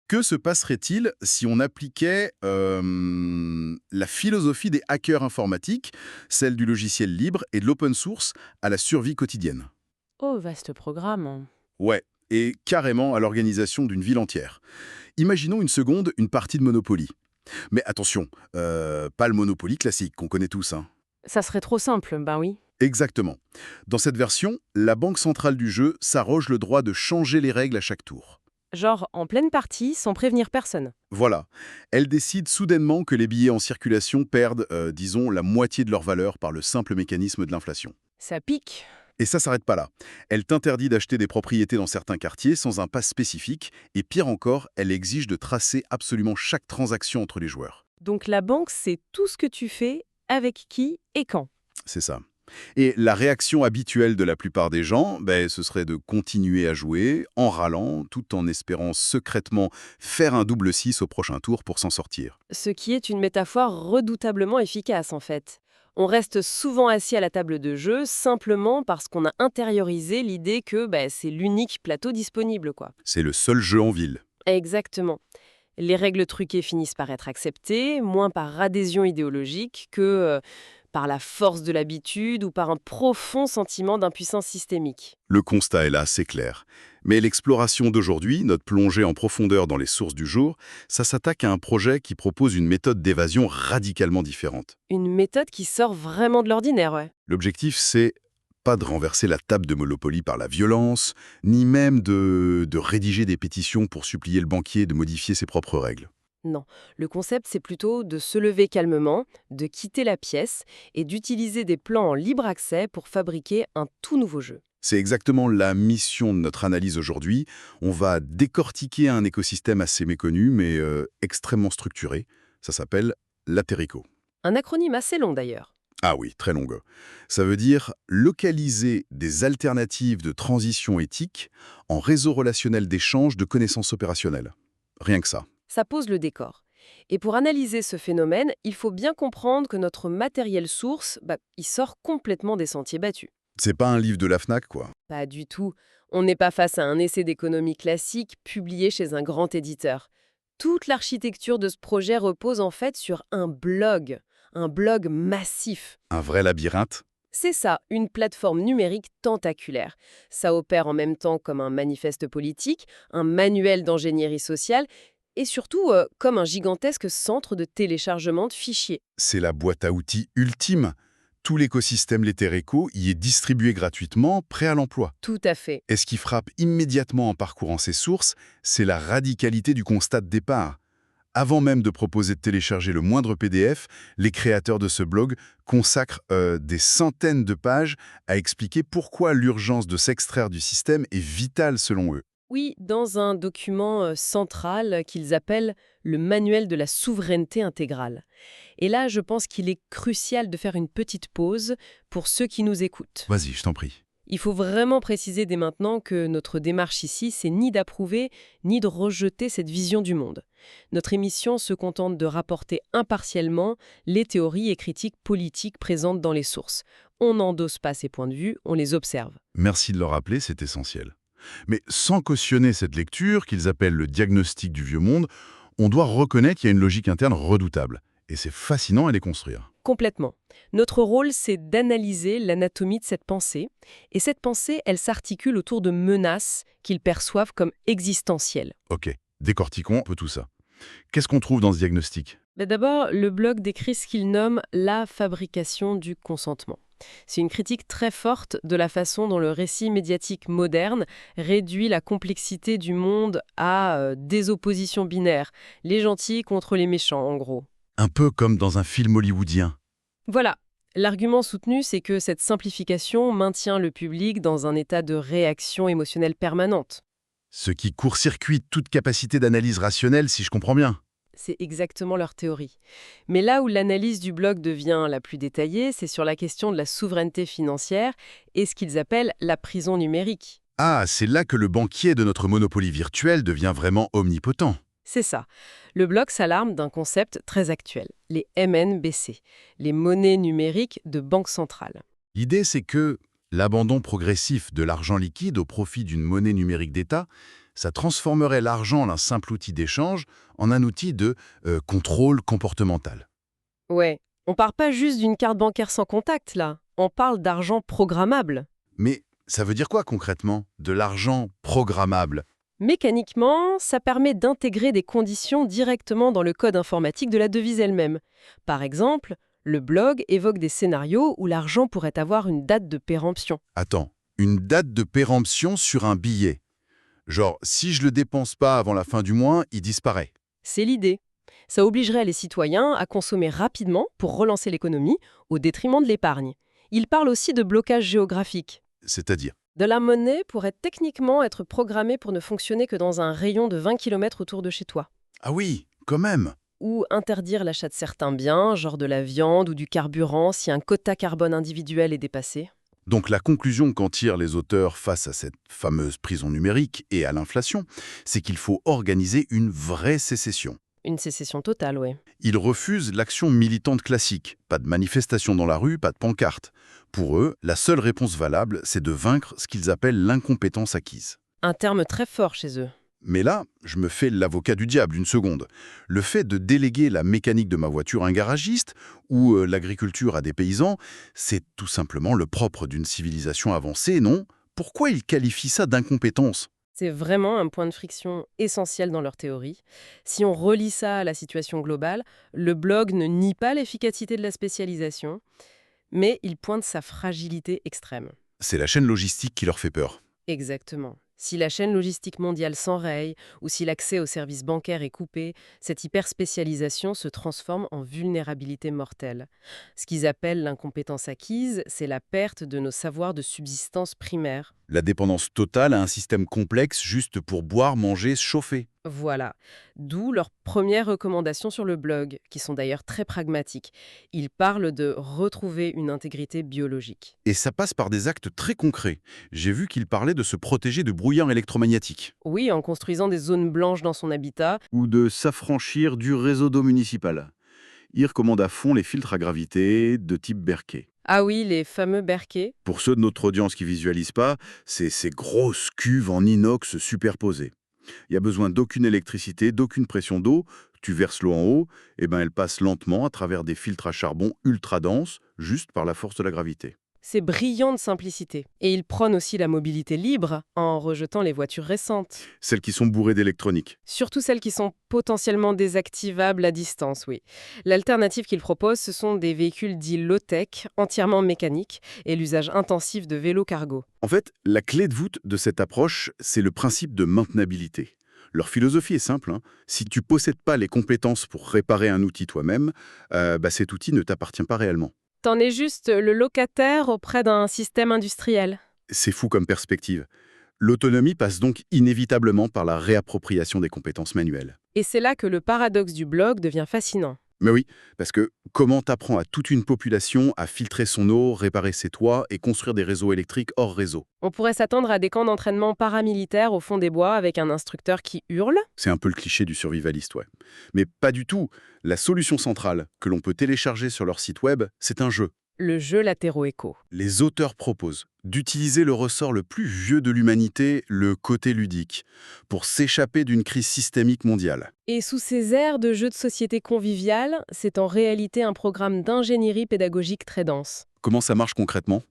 Que se passerait-il si on appliquait la philosophie des hackers informatiques, celle du logiciel libre et de l'open source, à la survie quotidienne? Oh, vaste programme. Ouais, et carrément à l'organisation d'une ville entière. Imaginons une seconde une partie de Monopoly. Mais attention, pas le Monopoly classique qu'on connaît tous, hein. Ça serait trop simple, ben oui. Exactement. Dans cette version, la banque centrale du jeu s'arroge le droit de changer les règles à chaque tour. Genre en pleine partie, sans prévenir personne. Voilà. Elle décide soudainement que les billets en circulation perdent, disons, la moitié de leur valeur par le simple mécanisme de l'inflation. Ça pique. Et ça s'arrête pas là. Elle t'interdit d'acheter des propriétés dans certains quartiers sans un pass spécifique, et pire encore, elle exige de tracer absolument chaque transaction entre les joueurs. Donc la banque, c'est tout ce que tu fais, avec qui et quand. C'est ça. Et la réaction habituelle de la plupart des gens, ben, ce serait de continuer à jouer en râlant, tout en espérant secrètement faire un double 6 au prochain tour pour s'en sortir. Ce qui est une métaphore redoutablement efficace en fait. On reste souvent assis à la table de jeu simplement parce qu'on a intériorisé l'idée que c'est l'unique plateau disponible, quoi. C'est le seul jeu en ville. Exactement. Les règles truquées finissent par être acceptées, moins par adhésion idéologique que par la force de l'habitude ou par un profond sentiment d'impuissance systémique. Le constat est là, c'est clair. Mais l'exploration d'aujourd'hui, notre plongée en profondeur dans les sources du jour, ça s'attaque à un projet qui propose une méthode d'évasion radicalement différente. Une méthode qui sort vraiment de l'ordinaire, ouais. L'objectif, c'est pas de renverser la table de Monopoly par la violence, ni même de rédiger des pétitions pour supplier le banquier de modifier ses propres règles. Non, le concept c'est plutôt de se lever calmement, de quitter la pièce et d'utiliser des plans en libre accès pour fabriquer un tout nouveau jeu. C'est exactement la mission de notre analyse aujourd'hui. On va décortiquer un écosystème assez méconnu, mais extrêmement structuré. Ça s'appelle l'Aterico. Un acronyme assez long d'ailleurs. Ah oui, très longue. Ça veut dire localiser des alternatives de transition éthique en réseau relationnel d'échange de connaissances opérationnelles. Rien que ça. Ça pose le décor. Et pour analyser ce phénomène, il faut bien comprendre que notre matériel source, il sort complètement des sentiers battus. C'est pas un livre de la FNAC, quoi. Pas du tout. On n'est pas face à un essai d'économie classique publié chez un grand éditeur. Toute l'architecture de ce projet repose en fait sur un blog massif. Un vrai labyrinthe. C'est ça, une plateforme numérique tentaculaire. Ça opère en même temps comme un manifeste politique, un manuel d'ingénierie sociale et surtout comme un gigantesque centre de téléchargement de fichiers. C'est la boîte à outils ultime. Tout l'écosystème Letereco y est distribué gratuitement, prêt à l'emploi. Tout à fait. Et ce qui frappe immédiatement en parcourant ces sources, c'est la radicalité du constat de départ. Avant même de proposer de télécharger le moindre PDF, les créateurs de ce blog consacrent des centaines de pages à expliquer pourquoi l'urgence de s'extraire du système est vitale selon eux. Oui, dans un document central qu'ils appellent le manuel de la souveraineté intégrale. Et là, je pense qu'il est crucial de faire une petite pause pour ceux qui nous écoutent. Vas-y, je t'en prie. Il faut vraiment préciser dès maintenant que notre démarche ici, c'est ni d'approuver, ni de rejeter cette vision du monde. Notre émission se contente de rapporter impartialement les théories et critiques politiques présentes dans les sources. On n'endosse pas ces points de vue, on les observe. Merci de le rappeler, c'est essentiel. Mais sans cautionner cette lecture, qu'ils appellent le diagnostic du vieux monde, on doit reconnaître qu'il y a une logique interne redoutable. Et c'est fascinant à les construire. Complètement. Notre rôle, c'est d'analyser l'anatomie de cette pensée. Et cette pensée, elle s'articule autour de menaces qu'ils perçoivent comme existentielles. Ok, décortiquons un peu tout ça. Qu'est-ce qu'on trouve dans ce diagnostic? D'abord, le blog décrit ce qu'il nomme la fabrication du consentement. C'est une critique très forte de la façon dont le récit médiatique moderne réduit la complexité du monde à des oppositions binaires, les gentils contre les méchants en gros. Un peu comme dans un film hollywoodien. Voilà. L'argument soutenu, c'est que cette simplification maintient le public dans un état de réaction émotionnelle permanente. Ce qui court-circuite toute capacité d'analyse rationnelle, si je comprends bien. C'est exactement leur théorie. Mais là où l'analyse du blog devient la plus détaillée, c'est sur la question de la souveraineté financière et ce qu'ils appellent la prison numérique. Ah, c'est là que le banquier de notre Monopoly virtuel devient vraiment omnipotent. C'est ça. Le blog s'alarme d'un concept très actuel, les MNBC, les monnaies numériques de banque centrale. L'idée, c'est que l'abandon progressif de l'argent liquide au profit d'une monnaie numérique d'État, Ça transformerait l'argent, un simple outil d'échange, en un outil de contrôle comportemental. Ouais, on part pas juste d'une carte bancaire sans contact, là. On parle d'argent programmable. Mais ça veut dire quoi concrètement, de l'argent programmable? Mécaniquement, ça permet d'intégrer des conditions directement dans le code informatique de la devise elle-même. Par exemple, le blog évoque des scénarios où l'argent pourrait avoir une date de péremption. Attends, une date de péremption sur un billet. Genre, si je le dépense pas avant la fin du mois, il disparaît. C'est l'idée. Ça obligerait les citoyens à consommer rapidement pour relancer l'économie, au détriment de l'épargne. Il parle aussi de blocage géographique. C'est-à-dire? De la monnaie pourrait techniquement être programmée pour ne fonctionner que dans un rayon de 20 km autour de chez toi. Ah oui, quand même. Ou interdire l'achat de certains biens, genre de la viande ou du carburant, si un quota carbone individuel est dépassé. Donc la conclusion qu'en tirent les auteurs face à cette fameuse prison numérique et à l'inflation, c'est qu'il faut organiser une vraie sécession. Une sécession totale, oui. Ils refusent l'action militante classique. Pas de manifestation dans la rue, pas de pancarte. Pour eux, la seule réponse valable, c'est de vaincre ce qu'ils appellent l'incompétence acquise. Un terme très fort chez eux. Mais là, je me fais l'avocat du diable une seconde. Le fait de déléguer la mécanique de ma voiture à un garagiste ou l'agriculture à des paysans, c'est tout simplement le propre d'une civilisation avancée, non? Pourquoi ils qualifient ça d'incompétence? C'est vraiment un point de friction essentiel dans leur théorie. Si on relie ça à la situation globale, le blog ne nie pas l'efficacité de la spécialisation, mais il pointe sa fragilité extrême. C'est la chaîne logistique qui leur fait peur. Exactement. Si la chaîne logistique mondiale s'enraye ou si l'accès aux services bancaires est coupé, cette hyperspécialisation se transforme en vulnérabilité mortelle. Ce qu'ils appellent l'incompétence acquise, c'est la perte de nos savoirs de subsistance primaire. La dépendance totale à un système complexe juste pour boire, manger, se chauffer. Voilà. D'où leurs premières recommandations sur le blog, qui sont d'ailleurs très pragmatiques. Ils parlent de retrouver une intégrité biologique. Et ça passe par des actes très concrets. J'ai vu qu'ils parlaient de se protéger de brouillard électromagnétique. Oui, en construisant des zones blanches dans son habitat. Ou de s'affranchir du réseau d'eau municipal. Ils recommandent à fond les filtres à gravité de type Berkey. Ah oui, les fameux berquets. Pour ceux de notre audience qui visualisent pas, c'est ces grosses cuves en inox superposées. Il n'y a besoin d'aucune électricité, d'aucune pression d'eau. Tu verses l'eau en haut, et elle passe lentement à travers des filtres à charbon ultra denses, juste par la force de la gravité. C'est brillant de simplicité. Et ils prônent aussi la mobilité libre en rejetant les voitures récentes. Celles qui sont bourrées d'électronique. Surtout celles qui sont potentiellement désactivables à distance, oui. L'alternative qu'ils proposent, ce sont des véhicules dits low-tech, entièrement mécaniques, et l'usage intensif de vélos cargo. En fait, la clé de voûte de cette approche, c'est le principe de maintenabilité. Leur philosophie est simple, hein. Si tu possèdes pas les compétences pour réparer un outil toi-même, cet outil ne t'appartient pas réellement. T'en es juste le locataire auprès d'un système industriel. C'est fou comme perspective. L'autonomie passe donc inévitablement par la réappropriation des compétences manuelles. Et c'est là que le paradoxe du blog devient fascinant. Mais oui, parce que comment t'apprends à toute une population à filtrer son eau, réparer ses toits et construire des réseaux électriques hors réseau? On pourrait s'attendre à des camps d'entraînement paramilitaires au fond des bois avec un instructeur qui hurle. C'est un peu le cliché du survivaliste, ouais. Mais pas du tout. La solution centrale, que l'on peut télécharger sur leur site web, c'est un jeu. Le jeu Latero Echo. Les auteurs proposent d'utiliser le ressort le plus vieux de l'humanité, le côté ludique, pour s'échapper d'une crise systémique mondiale. Et sous ces airs de jeu de société convivial, c'est en réalité un programme d'ingénierie pédagogique très dense. Comment ça marche concrètement?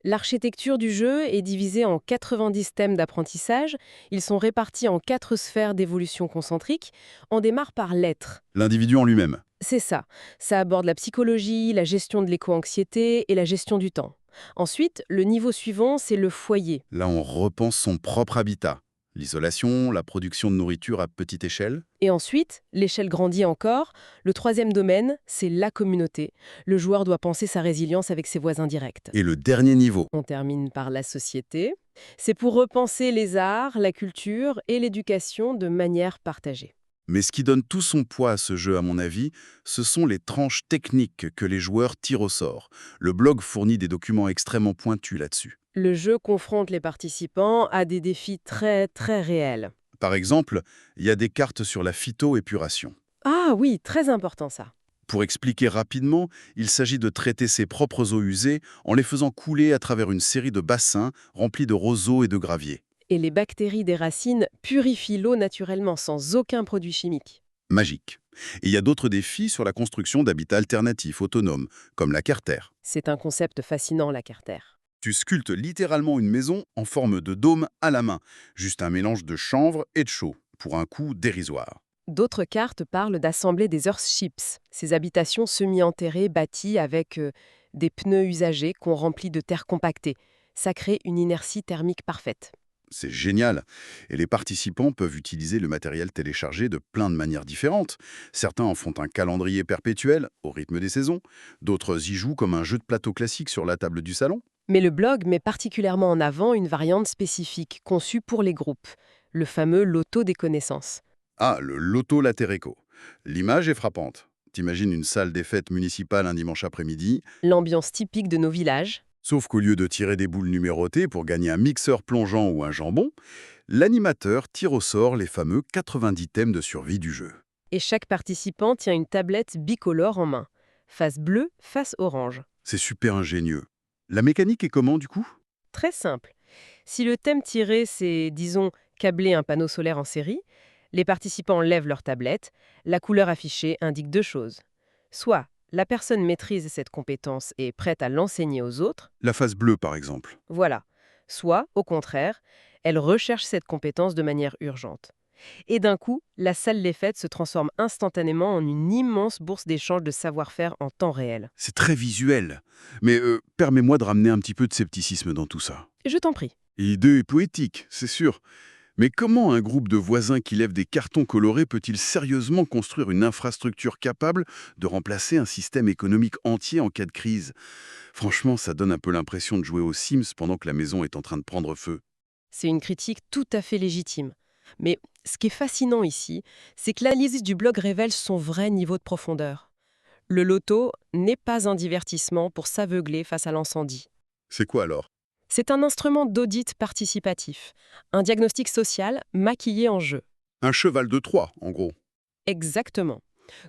L'architecture du jeu est divisée en 90 thèmes d'apprentissage. Ils sont répartis en 4 sphères d'évolution concentrique. On démarre par l'être. L'individu en lui-même. C'est ça. Ça aborde la psychologie, la gestion de l'éco-anxiété et la gestion du temps. Ensuite, le niveau suivant, c'est le foyer. Là, on repense son propre habitat. L'isolation, la production de nourriture à petite échelle. Et ensuite, l'échelle grandit encore. Le troisième domaine, c'est la communauté. Le joueur doit penser sa résilience avec ses voisins directs. Et le dernier niveau. On termine par la société. C'est pour repenser les arts, la culture et l'éducation de manière partagée. Mais ce qui donne tout son poids à ce jeu, à mon avis, ce sont les tranches techniques que les joueurs tirent au sort. Le blog fournit des documents extrêmement pointus là-dessus. Le jeu confronte les participants à des défis très, très réels. Par exemple, il y a des cartes sur la phytoépuration. Ah oui, très important ça. Pour expliquer rapidement, il s'agit de traiter ses propres eaux usées en les faisant couler à travers une série de bassins remplis de roseaux et de graviers. Et les bactéries des racines purifient l'eau naturellement, sans aucun produit chimique. Magique. Et il y a d'autres défis sur la construction d'habitats alternatifs autonomes, comme la Carter. C'est un concept fascinant, la Carter. Tu sculptes littéralement une maison en forme de dôme à la main, juste un mélange de chanvre et de chaux, pour un coût dérisoire. D'autres cartes parlent d'assembler des earthships, ces habitations semi-enterrées bâties avec des pneus usagés qu'on remplit de terre compactée. Ça crée une inertie thermique parfaite. C'est génial. Et les participants peuvent utiliser le matériel téléchargé de plein de manières différentes. Certains en font un calendrier perpétuel, au rythme des saisons. D'autres y jouent comme un jeu de plateau classique sur la table du salon. Mais le blog met particulièrement en avant une variante spécifique conçue pour les groupes, le fameux loto des connaissances. Ah, le Loto Latereco. L'image est frappante. T'imagines une salle des fêtes municipales un dimanche après-midi, L'ambiance typique de nos villages. sauf qu'au lieu de tirer des boules numérotées pour gagner un mixeur plongeant ou un jambon, l'animateur tire au sort les fameux 90 thèmes de survie du jeu. Et chaque participant tient une tablette bicolore en main. Face bleue, face orange. C'est super ingénieux. La mécanique est comment du coup? Très simple. Si le thème tiré, c'est, disons, câbler un panneau solaire en série, les participants lèvent leur tablette. La couleur affichée indique deux choses. Soit la personne maîtrise cette compétence et est prête à l'enseigner aux autres, La face bleue par exemple. voilà. Soit, au contraire, elle recherche cette compétence de manière urgente. Et d'un coup, la salle des fêtes se transforme instantanément en une immense bourse d'échange de savoir-faire en temps réel. C'est très visuel. Mais permets-moi de ramener un petit peu de scepticisme dans tout ça. Et je t'en prie. Idée poétique, c'est sûr. Mais comment un groupe de voisins qui lèvent des cartons colorés peut-il sérieusement construire une infrastructure capable de remplacer un système économique entier en cas de crise? Franchement, ça donne un peu l'impression de jouer aux Sims pendant que la maison est en train de prendre feu. C'est une critique tout à fait légitime. Mais ce qui est fascinant ici, c'est que l'analyse du blog révèle son vrai niveau de profondeur. Le loto n'est pas un divertissement pour s'aveugler face à l'incendie. C'est quoi alors? C'est un instrument d'audit participatif, un diagnostic social maquillé en jeu. Un cheval de Troie, en gros. Exactement.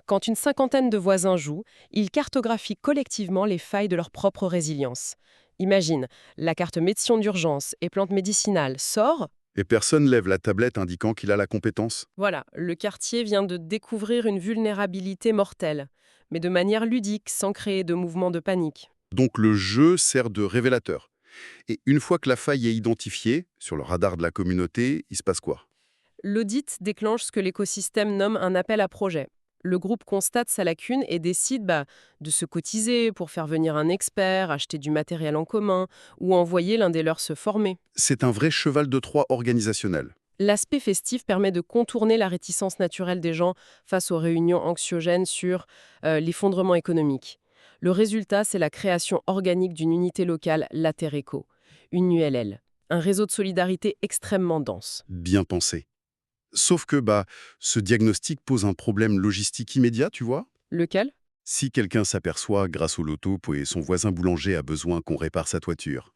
Quand une cinquantaine de voisins jouent, ils cartographient collectivement les failles de leur propre résilience. Imagine, la carte médecine d'urgence et plantes médicinales sort. Et personne lève la tablette indiquant qu'il a la compétence. Voilà, le quartier vient de découvrir une vulnérabilité mortelle, mais de manière ludique, sans créer de mouvement de panique. Donc le jeu sert de révélateur. Et une fois que la faille est identifiée, sur le radar de la communauté, il se passe quoi? L'audit déclenche ce que l'écosystème nomme un appel à projet. Le groupe constate sa lacune et décide de se cotiser pour faire venir un expert, acheter du matériel en commun ou envoyer l'un des leurs se former. C'est un vrai cheval de Troie organisationnel. L'aspect festif permet de contourner la réticence naturelle des gens face aux réunions anxiogènes sur l'effondrement économique. Le résultat, c'est la création organique d'une unité locale Latereco, une ULL, un réseau de solidarité extrêmement dense. Bien pensé. Sauf que, ce diagnostic pose un problème logistique immédiat, tu vois? Lequel? Si quelqu'un s'aperçoit, grâce au loto, que son voisin boulanger a besoin qu'on répare sa toiture,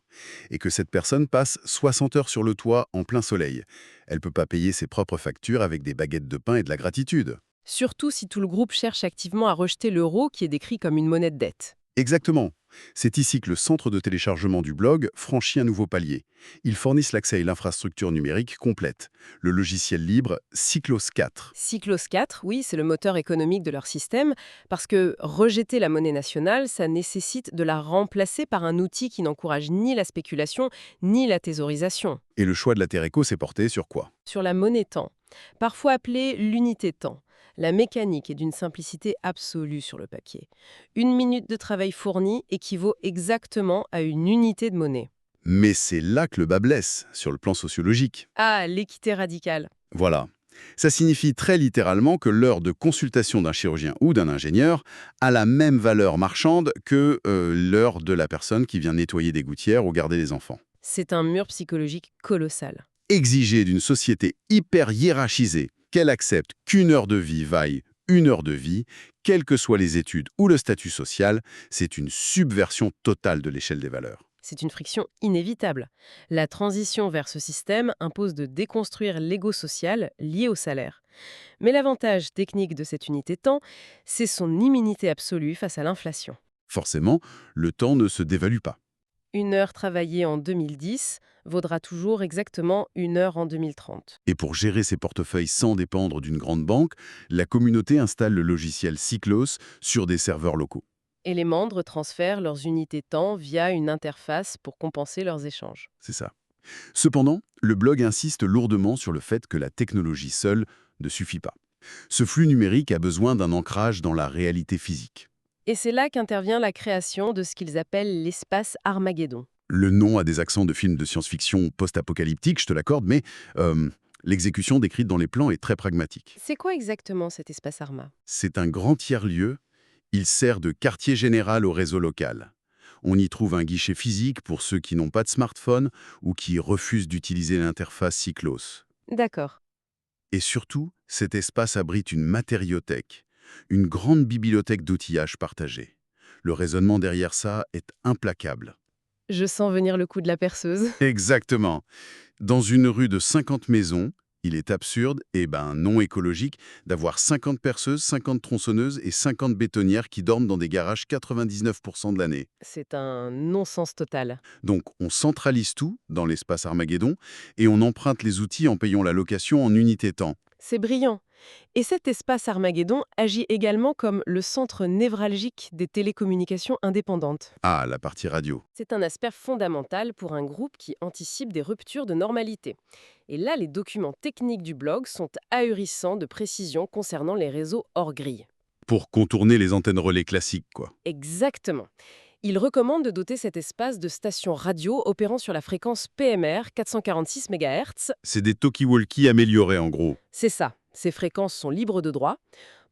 et que cette personne passe 60 heures sur le toit en plein soleil, elle peut pas payer ses propres factures avec des baguettes de pain et de la gratitude. Surtout si tout le groupe cherche activement à rejeter l'euro qui est décrit comme une monnaie de dette. Exactement. C'est ici que le centre de téléchargement du blog franchit un nouveau palier. Ils fournissent l'accès à l'infrastructure numérique complète, le logiciel libre Cyclos 4. Cyclos 4, oui, c'est le moteur économique de leur système, parce que rejeter la monnaie nationale, ça nécessite de la remplacer par un outil qui n'encourage ni la spéculation, ni la thésaurisation. Et le choix de la Tereco s'est porté sur quoi? Sur la monnaie temps, parfois appelée l'unité temps. La mécanique est d'une simplicité absolue sur le papier. Une minute de travail fourni équivaut exactement à une unité de monnaie. Mais c'est là que le bas blesse, sur le plan sociologique. Ah, l'équité radicale. Voilà. Ça signifie très littéralement que l'heure de consultation d'un chirurgien ou d'un ingénieur a la même valeur marchande que l'heure de la personne qui vient nettoyer des gouttières ou garder les enfants. C'est un mur psychologique colossal. Exiger d'une société hyper hiérarchisée qu'elle accepte qu'une heure de vie vaille une heure de vie, quelles que soient les études ou le statut social, c'est une subversion totale de l'échelle des valeurs. C'est une friction inévitable. La transition vers ce système impose de déconstruire l'ego social lié au salaire. Mais l'avantage technique de cette unité temps, c'est son immunité absolue face à l'inflation. Forcément, le temps ne se dévalue pas. Une heure travaillée en 2010 vaudra toujours exactement une heure en 2030. Et pour gérer ces portefeuilles sans dépendre d'une grande banque, la communauté installe le logiciel Cyclos sur des serveurs locaux. Et les membres transfèrent leurs unités temps via une interface pour compenser leurs échanges. C'est ça. Cependant, le blog insiste lourdement sur le fait que la technologie seule ne suffit pas. Ce flux numérique a besoin d'un ancrage dans la réalité physique. Et c'est là qu'intervient la création de ce qu'ils appellent l'espace Armageddon. Le nom a des accents de films de science-fiction post-apocalyptique, je te l'accorde, mais euh, l'exécution décrite dans les plans est très pragmatique. C'est quoi exactement cet espace Arma? C'est un grand tiers-lieu. Il sert de quartier général au réseau local. On y trouve un guichet physique pour ceux qui n'ont pas de smartphone ou qui refusent d'utiliser l'interface Cyclos. D'accord. Et surtout, cet espace abrite une matériothèque, une grande bibliothèque d'outillage partagé. Le raisonnement derrière ça est implacable. Je sens venir le coup de la perceuse. Exactement. Dans une rue de 50 maisons, il est absurde et non écologique d'avoir 50 perceuses, 50 tronçonneuses et 50 bétonnières qui dorment dans des garages 99% de l'année. C'est un non-sens total. Donc on centralise tout dans l'espace Armageddon et on emprunte les outils en payant la location en unité temps. C'est brillant. Et cet espace Armageddon agit également comme le centre névralgique des télécommunications indépendantes. Ah, la partie radio. C'est un aspect fondamental pour un groupe qui anticipe des ruptures de normalité. Et là, les documents techniques du blog sont ahurissants de précision concernant les réseaux hors grille. Pour contourner les antennes relais classiques, quoi. Exactement. Il recommande de doter cet espace de stations radio opérant sur la fréquence PMR 446 MHz. C'est des talkie-walkie améliorés en gros. C'est ça. Ces fréquences sont libres de droit.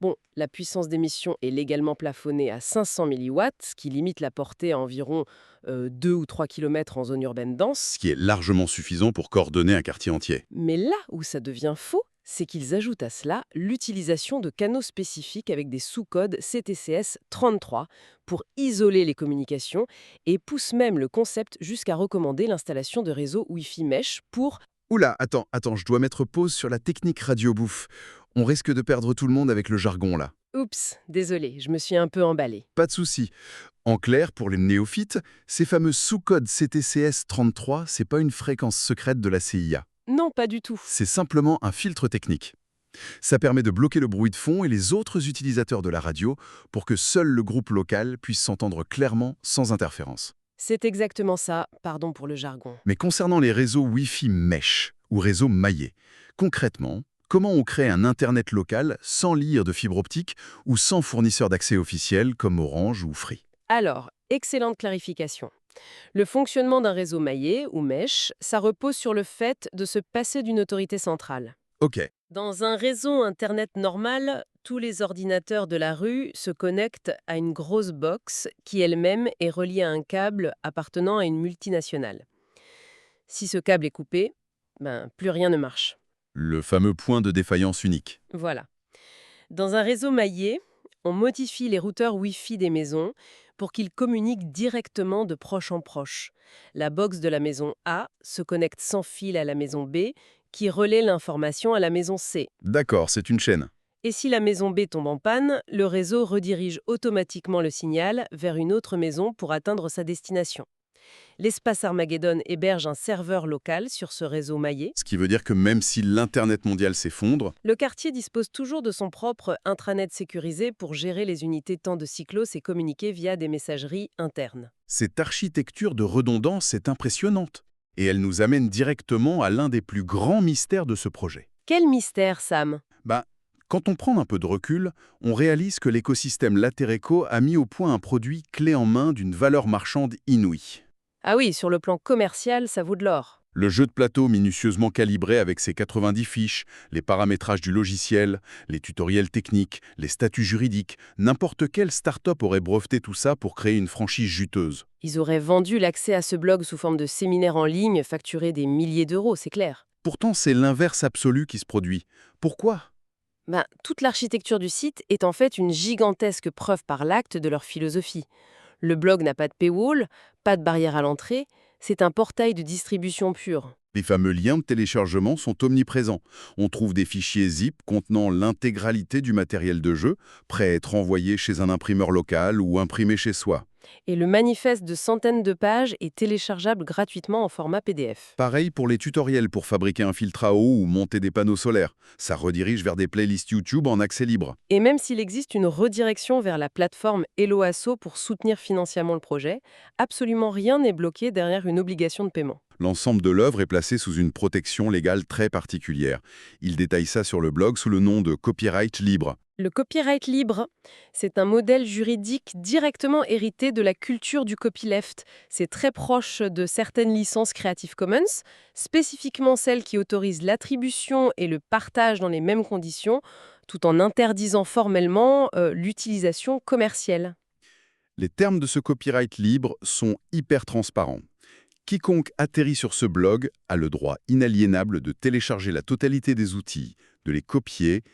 Bon, la puissance d'émission est légalement plafonnée à 500 milliwatts, ce qui limite la portée à environ 2 ou 3 km en zone urbaine dense. Ce qui est largement suffisant pour coordonner un quartier entier. Mais là où ça devient faux, c'est qu'ils ajoutent à cela l'utilisation de canaux spécifiques avec des sous-codes CTCS 33 pour isoler les communications et poussent même le concept jusqu'à recommander l'installation de réseaux Wi-Fi Mesh pour... Oula, attends, je dois mettre pause sur la technique radio bouffe. On risque de perdre tout le monde avec le jargon là. Oups, désolé, je me suis un peu emballée. Pas de souci. En clair, pour les néophytes, ces fameux sous-codes CTCS 33, c'est pas une fréquence secrète de la CIA. Non, pas du tout. C'est simplement un filtre technique. Ça permet de bloquer le bruit de fond et les autres utilisateurs de la radio pour que seul le groupe local puisse s'entendre clairement sans interférence. C'est exactement ça, pardon pour le jargon. Mais concernant les réseaux Wi-Fi Mesh ou réseaux maillés, concrètement, comment on crée un Internet local sans ligne de fibre optique ou sans fournisseur d'accès officiel comme Orange ou Free? Alors, excellente clarification. Le fonctionnement d'un réseau maillé, ou mesh, ça repose sur le fait de se passer d'une autorité centrale. Ok, Dans un réseau Internet normal, tous les ordinateurs de la rue se connectent à une grosse box qui elle-même est reliée à un câble appartenant à une multinationale. Si ce câble est coupé, plus rien ne marche. le fameux point de défaillance unique. Voilà. Dans un réseau maillé, on modifie les routeurs Wi-Fi des maisons pour qu'ils communiquent directement de proche en proche. La box de la maison A se connecte sans fil à la maison B, qui relaie l'information à la maison C. D'accord, c'est une chaîne. Et si la maison B tombe en panne, le réseau redirige automatiquement le signal vers une autre maison pour atteindre sa destination. L'espace Armageddon héberge un serveur local sur ce réseau maillé. Ce qui veut dire que même si l'Internet mondial s'effondre, Le quartier dispose toujours de son propre intranet sécurisé pour gérer les unités temps de Cyclos et communiquer via des messageries internes. cette architecture de redondance est impressionnante. Et elle nous amène directement à l'un des plus grands mystères de ce projet. Quel mystère, Sam! Quand on prend un peu de recul, on réalise que l'écosystème Latereco a mis au point un produit clé en main d'une valeur marchande inouïe. Ah oui, sur le plan commercial, ça vaut de l'or. Le jeu de plateau minutieusement calibré avec ses 90 fiches, les paramétrages du logiciel, les tutoriels techniques, les statuts juridiques, n'importe quelle start-up aurait breveté tout ça pour créer une franchise juteuse. Ils auraient vendu l'accès à ce blog sous forme de séminaire en ligne facturé des milliers d'euros, c'est clair. Pourtant, c'est l'inverse absolu qui se produit. Pourquoi ? Toute l'architecture du site est en fait une gigantesque preuve par l'acte de leur philosophie. Le blog n'a pas de paywall, pas de barrière à l'entrée, c'est un portail de distribution pure. Les fameux liens de téléchargement sont omniprésents. On trouve des fichiers zip contenant l'intégralité du matériel de jeu, prêt à être envoyé chez un imprimeur local ou imprimé chez soi. Et le manifeste de centaines de pages est téléchargeable gratuitement en format PDF. Pareil pour les tutoriels pour fabriquer un filtre à eau ou monter des panneaux solaires. Ça redirige vers des playlists YouTube en accès libre. Et même s'il existe une redirection vers la plateforme Helloasso pour soutenir financièrement le projet, absolument rien n'est bloqué derrière une obligation de paiement. L'ensemble de l'œuvre est placé sous une protection légale très particulière. Il détaille ça sur le blog sous le nom de copyright libre. Le copyright libre, c'est un modèle juridique directement hérité de la culture du copyleft. C'est très proche de certaines licences Creative Commons, spécifiquement celles qui autorisent l'attribution et le partage dans les mêmes conditions, tout en interdisant formellement l'utilisation commerciale. Les termes de ce copyright libre sont hyper transparents. Quiconque atterrit sur ce blog a le droit inaliénable de télécharger la totalité des outils, de les copier